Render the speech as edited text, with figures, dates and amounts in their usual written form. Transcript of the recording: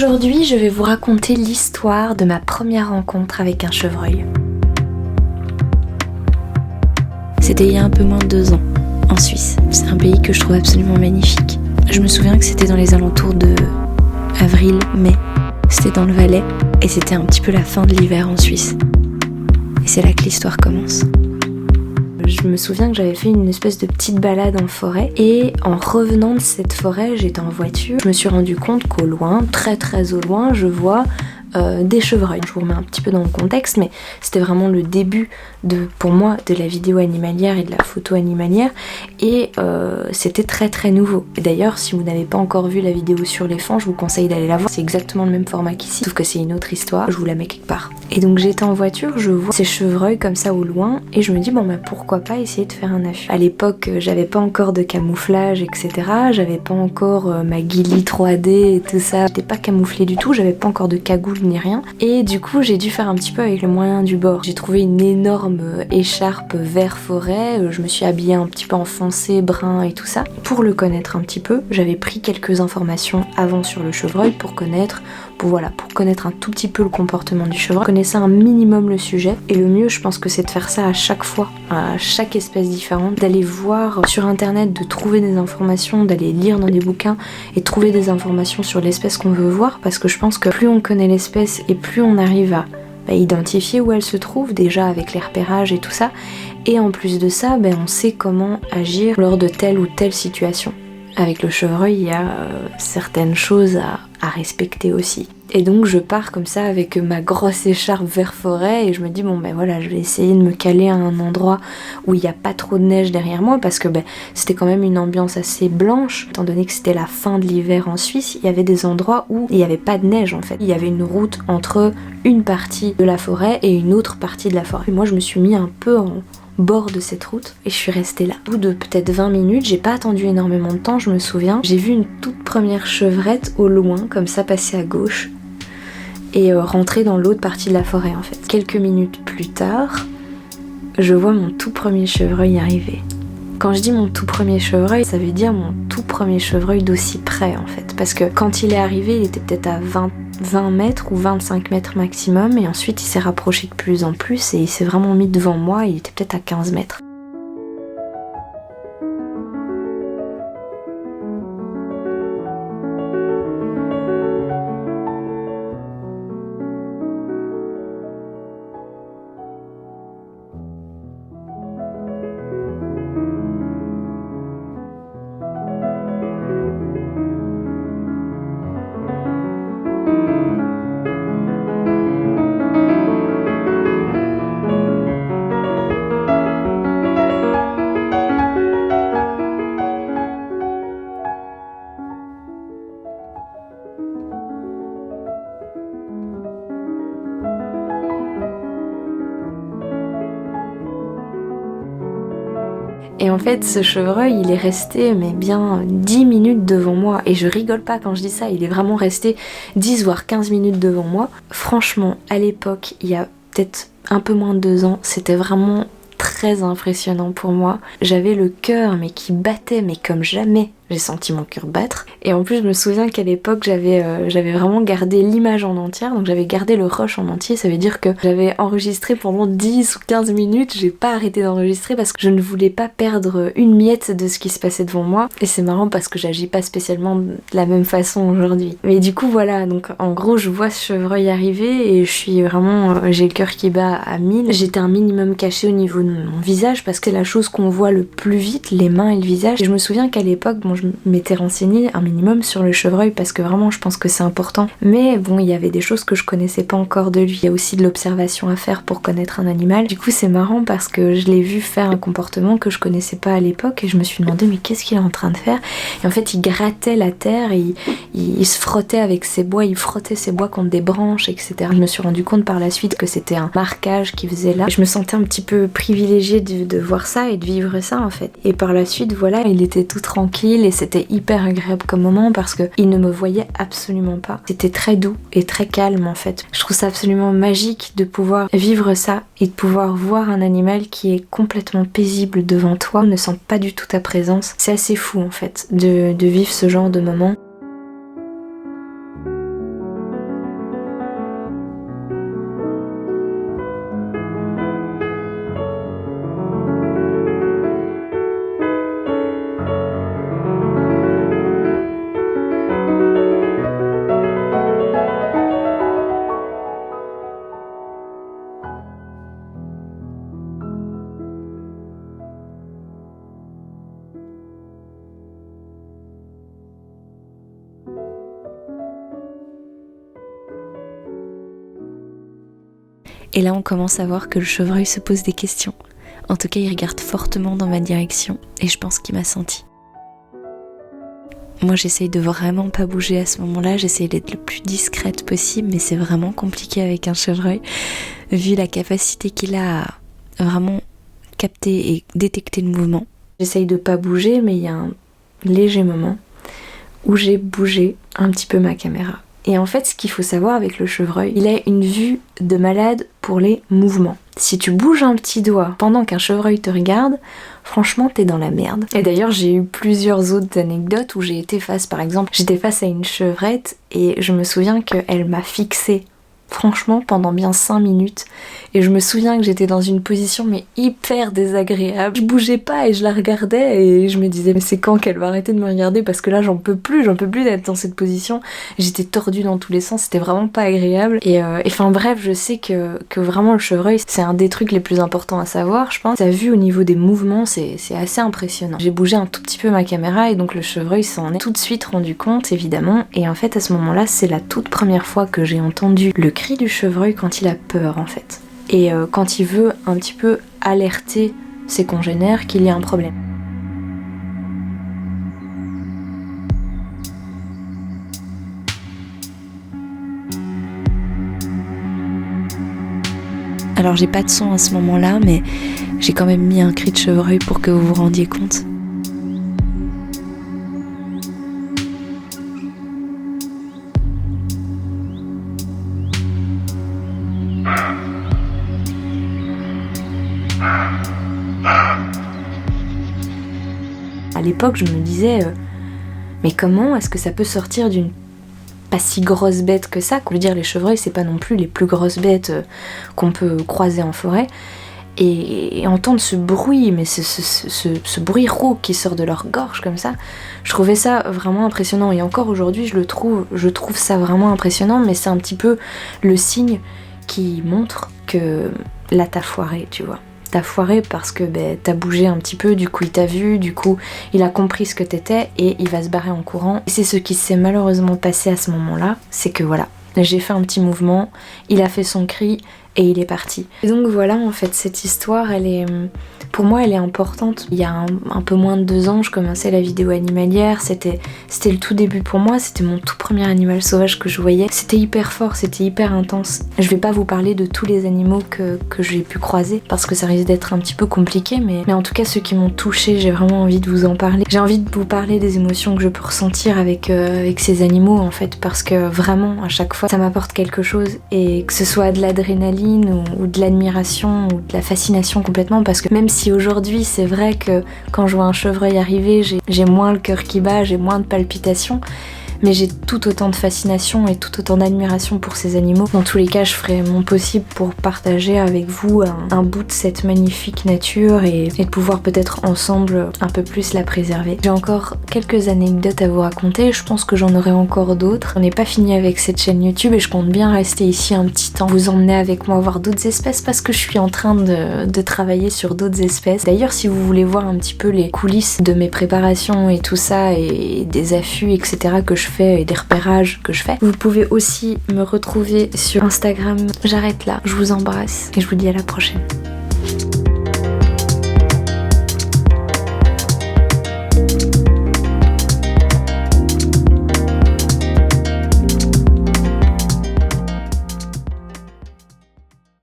Aujourd'hui, je vais vous raconter l'histoire de ma première rencontre avec un chevreuil. C'était il y a un peu moins de 2 ans, en Suisse. C'est un pays que je trouve absolument magnifique. Je me souviens que c'était dans les alentours de avril-mai. C'était dans le Valais et c'était un petit peu la fin de l'hiver en Suisse. Et c'est là que l'histoire commence. Je me souviens que j'avais fait une espèce de petite balade en forêt et en revenant de cette forêt, j'étais en voiture, je me suis rendu compte qu'au loin, très au loin, je vois des chevreuils. Je vous remets un petit peu dans le contexte, mais c'était vraiment le début pour moi de la vidéo animalière et de la photo animalière et c'était très nouveau. Et d'ailleurs, si vous n'avez pas encore vu la vidéo sur les fans, je vous conseille d'aller la voir. C'est exactement le même format qu'ici, sauf que c'est une autre histoire, je vous la mets quelque part. Et donc j'étais en voiture, je vois ces chevreuils comme ça au loin et je me dis bon bah pourquoi pas essayer de faire un affût. À l'époque, j'avais pas encore de camouflage, etc. J'avais pas encore ma Ghillie 3D et tout ça. J'étais pas camouflée du tout, j'avais pas encore de cagoule ni rien. Et du coup, j'ai dû faire un petit peu avec le moyen du bord. J'ai trouvé une énorme écharpe vert forêt. Je me suis habillée un petit peu en foncé, brun et tout ça. Pour le connaître un petit peu, j'avais pris quelques informations avant sur le chevreuil pour connaître un tout petit peu le comportement du chevreuil, connaissez un minimum le sujet. Et le mieux, je pense que c'est de faire ça à chaque fois, à chaque espèce différente, d'aller voir sur internet, de trouver des informations, d'aller lire dans des bouquins et trouver des informations sur l'espèce qu'on veut voir, parce que je pense que plus on connaît l'espèce et plus on arrive à identifier où elle se trouve, déjà avec les repérages et tout ça, et en plus de ça, on sait comment agir lors de telle ou telle situation. Avec le chevreuil, il y a certaines choses à respecter aussi. Et donc je pars comme ça avec ma grosse écharpe vert forêt et je me dis je vais essayer de me caler à un endroit où il n'y a pas trop de neige derrière moi, parce que c'était quand même une ambiance assez blanche. Étant donné que c'était la fin de l'hiver en Suisse, il y avait des endroits où il n'y avait pas de neige en fait. Il y avait une route entre une partie de la forêt et une autre partie de la forêt. Et moi je me suis mis un peu en bord de cette route et je suis restée là. Au bout de peut-être 20 minutes, j'ai pas attendu énormément de temps, je me souviens, j'ai vu une toute première chevrette au loin, comme ça, passer à gauche et rentrer dans l'autre partie de la forêt en fait. Quelques minutes plus tard, je vois mon tout premier chevreuil arriver. Quand je dis mon tout premier chevreuil, ça veut dire mon tout premier chevreuil d'aussi près en fait, parce que quand il est arrivé, il était peut-être à 20 mètres ou 25 mètres maximum, et ensuite il s'est rapproché de plus en plus et il s'est vraiment mis devant moi, il était peut-être à 15 mètres. Et en fait, ce chevreuil, il est resté bien 10 minutes devant moi. Et je rigole pas quand je dis ça, il est vraiment resté 10 voire 15 minutes devant moi. Franchement, à l'époque, il y a peut-être un peu moins de 2 ans, c'était vraiment très impressionnant pour moi. J'avais le cœur qui battait comme jamais. J'ai senti mon cœur battre. Et en plus, je me souviens qu'à l'époque, j'avais vraiment gardé l'image en entière. Donc j'avais gardé le rush en entier. Ça veut dire que j'avais enregistré pendant 10 ou 15 minutes. J'ai pas arrêté d'enregistrer parce que je ne voulais pas perdre une miette de ce qui se passait devant moi. Et c'est marrant parce que j'agis pas spécialement de la même façon aujourd'hui. Mais du coup, voilà. Donc en gros, je vois ce chevreuil arriver et je suis vraiment... j'ai le cœur qui bat à 1000. J'étais un minimum cachée au niveau de mon visage parce que c'est la chose qu'on voit le plus vite, les mains et le visage. Et je me souviens qu'à l'époque, je m'étais renseignée un minimum sur le chevreuil parce que vraiment je pense que c'est important, mais il y avait des choses que je connaissais pas encore de lui. Il y a aussi de l'observation à faire pour connaître un animal. Du coup c'est marrant parce que je l'ai vu faire un comportement que je connaissais pas à l'époque et je me suis demandé mais qu'est-ce qu'il est en train de faire. Et en fait il grattait la terre et il se frottait avec ses bois, il frottait ses bois contre des branches, etc. Je me suis rendu compte par la suite que c'était un marquage qu'il faisait là. Je me sentais un petit peu privilégiée de voir ça et de vivre ça en fait. Et par la suite voilà, il était tout tranquille et c'était hyper agréable comme moment parce que il ne me voyait absolument pas. C'était très doux et très calme en fait. Je trouve ça absolument magique de pouvoir vivre ça et de pouvoir voir un animal qui est complètement paisible devant toi, ne sent pas du tout ta présence. C'est assez fou en fait de vivre ce genre de moment. Et là on commence à voir que le chevreuil se pose des questions. En tout cas il regarde fortement dans ma direction et je pense qu'il m'a senti. Moi j'essaye de vraiment pas bouger à ce moment-là, j'essaye d'être le plus discrète possible, mais c'est vraiment compliqué avec un chevreuil, vu la capacité qu'il a à vraiment capter et détecter le mouvement. J'essaye de pas bouger, mais il y a un léger moment où j'ai bougé un petit peu ma caméra. Et en fait, ce qu'il faut savoir avec le chevreuil, il a une vue de malade pour les mouvements. Si tu bouges un petit doigt pendant qu'un chevreuil te regarde, franchement, t'es dans la merde. Et d'ailleurs, j'ai eu plusieurs autres anecdotes où j'ai été face, par exemple, j'étais face à une chevrette et je me souviens qu'elle m'a fixée. Franchement, pendant bien 5 minutes. Et je me souviens que j'étais dans une position mais hyper désagréable. Je bougeais pas et je la regardais et je me disais mais c'est quand qu'elle va arrêter de me regarder parce que là j'en peux plus d'être dans cette position. J'étais tordue dans tous les sens, c'était vraiment pas agréable. Et enfin bref, je sais que vraiment le chevreuil c'est un des trucs les plus importants à savoir, je pense. T'as vu au niveau des mouvements, c'est assez impressionnant. J'ai bougé un tout petit peu ma caméra et donc le chevreuil s'en est tout de suite rendu compte évidemment. Et en fait à ce moment-là, c'est la toute première fois que j'ai entendu le cri du chevreuil quand il a peur en fait. Et quand il veut un petit peu alerter ses congénères qu'il y a un problème. Alors j'ai pas de son à ce moment-là, mais j'ai quand même mis un cri de chevreuil pour que vous vous rendiez compte. À l'époque, je me disais, mais comment est-ce que ça peut sortir d'une pas si grosse bête que ça? Je veux dire, les chevreuils, c'est pas non plus les plus grosses bêtes qu'on peut croiser en forêt. Et entendre ce bruit, mais ce bruit rauque qui sort de leur gorge comme ça, je trouvais ça vraiment impressionnant. Et encore aujourd'hui, je trouve ça vraiment impressionnant, mais c'est un petit peu le signe qui montre que là, t'as foiré, tu vois. T'as foiré parce que t'as bougé un petit peu, du coup il t'a vu, du coup il a compris ce que t'étais et il va se barrer en courant. Et c'est ce qui s'est malheureusement passé à ce moment-là, c'est que voilà, j'ai fait un petit mouvement, il a fait son cri et il est parti. Et donc voilà, en fait cette histoire, pour moi elle est importante. Il y a un peu moins de 2 ans, je commençais la vidéo animalière, c'était le tout début pour moi, c'était mon tout premier animal sauvage que je voyais. C'était hyper fort, c'était hyper intense. Je vais pas vous parler de tous les animaux que j'ai pu croiser parce que ça risque d'être un petit peu compliqué, mais en tout cas ceux qui m'ont touchée, j'ai vraiment envie de vous en parler. J'ai envie de vous parler des émotions que je peux ressentir avec ces animaux en fait, parce que vraiment à chaque fois ça m'apporte quelque chose, et que ce soit de l'adrénaline ou de l'admiration ou de la fascination complètement, parce que même si aujourd'hui c'est vrai que quand je vois un chevreuil arriver, j'ai moins le cœur qui bat, j'ai moins de palpitations, mais j'ai tout autant de fascination et tout autant d'admiration pour ces animaux. Dans tous les cas, je ferai mon possible pour partager avec vous un bout de cette magnifique nature et de pouvoir peut-être ensemble un peu plus la préserver. J'ai encore quelques anecdotes à vous raconter, je pense que j'en aurai encore d'autres. On n'est pas fini avec cette chaîne YouTube et je compte bien rester ici un petit temps, vous emmener avec moi voir d'autres espèces parce que je suis en train de travailler sur d'autres espèces. D'ailleurs, si vous voulez voir un petit peu les coulisses de mes préparations et tout ça, et des affûts, etc. que je fais et des repérages que je fais, vous pouvez aussi me retrouver sur Instagram. J'arrête là, je vous embrasse et je vous dis à la prochaine.